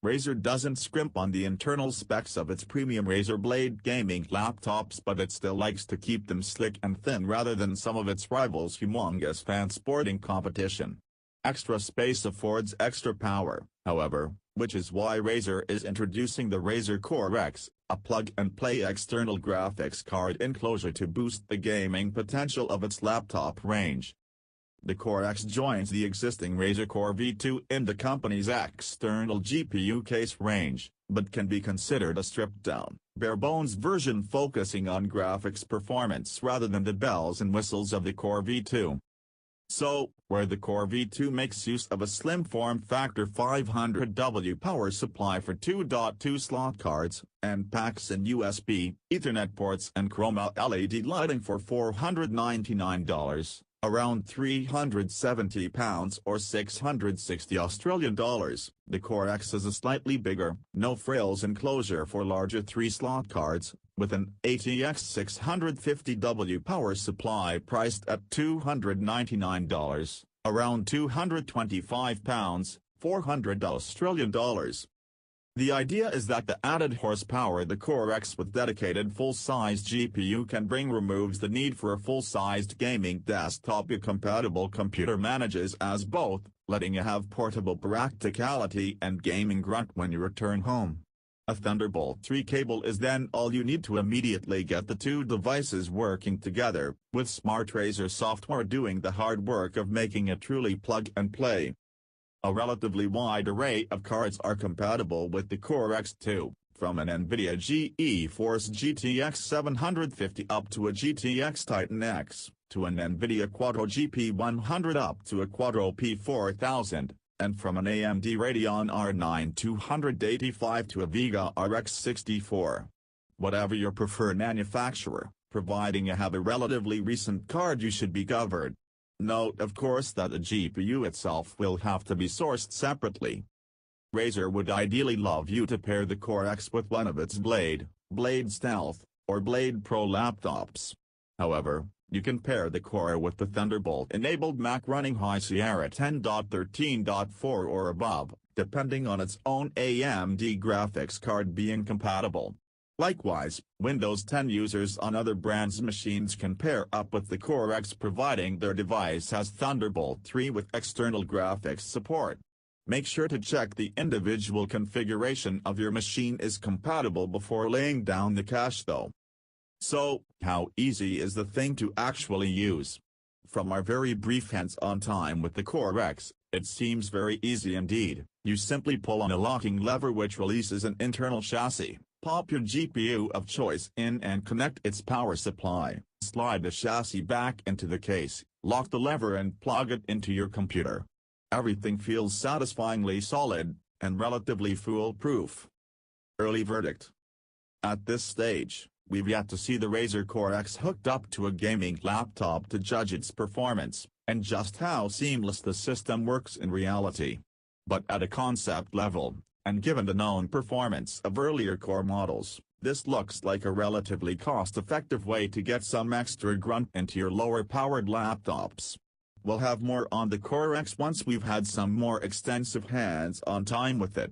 Razer doesn't scrimp on the internal specs of its premium Razer Blade gaming laptops, but it still likes to keep them slick and thin rather than some of its rivals' humongous fan-sporting competition. Extra space affords extra power, however, which is why Razer is introducing the Razer Core X, a plug-and-play external graphics card enclosure to boost the gaming potential of its laptop range. The Core X joins the existing Razer Core V2 in the company's external GPU case range, but can be considered a stripped-down, bare-bones version focusing on graphics performance rather than the bells and whistles of the Core V2. So, where the Core V2 makes use of a slim form-factor 500W power supply for 2.2 slot cards, and packs in USB, Ethernet ports and Chroma LED lighting for $499, around £370 or $660 the Core X is a slightly bigger, no-frills enclosure for larger 3-slot cards, with an ATX 650W power supply priced at $299, around £225, $400. The idea is that the added horsepower the Core X with dedicated full-sized GPU can bring removes the need for a full-sized gaming desktop-compatible computer manages as both, letting you have portable practicality and gaming grunt when you return home. A Thunderbolt 3 cable is then all you need to immediately get the two devices working together, with smart Razer software doing the hard work of making it truly plug-and-play. A relatively wide array of cards are compatible with the Core X2, from an NVIDIA GeForce GTX 750 up to a GTX Titan X, to an NVIDIA Quadro GP100 up to a Quadro P4000, and from an AMD Radeon R9 285 to a Vega RX 64. Whatever your preferred manufacturer, providing you have a relatively recent card, you should be covered. Note of course that the GPU itself will have to be sourced separately. Razer would ideally love you to pair the Core X with one of its Blade Stealth, or Blade Pro laptops. However, you can pair the Core with the Thunderbolt-enabled Mac running High Sierra 10.13.4 or above, depending on its own AMD graphics card being compatible. Likewise, Windows 10 users on other brands' machines can pair up with the Core X providing their device has Thunderbolt 3 with external graphics support. Make sure to check the individual configuration of your machine is compatible before laying down the cash though. So, how easy is the thing to actually use? From our very brief hands-on time with the Core X, it seems very easy indeed. You simply pull on a locking lever which releases an internal chassis. Pop your GPU of choice in and connect its power supply, slide the chassis back into the case, lock the lever and plug it into your computer. Everything feels satisfyingly solid, and relatively foolproof. Early verdict. At this stage, we've yet to see the Razer Core X hooked up to a gaming laptop to judge its performance, and just how seamless the system works in reality. But at a concept level, and given the known performance of earlier Core models, this looks like a relatively cost-effective way to get some extra grunt into your lower-powered laptops. We'll have more on the Core X once we've had some more extensive hands-on time with it.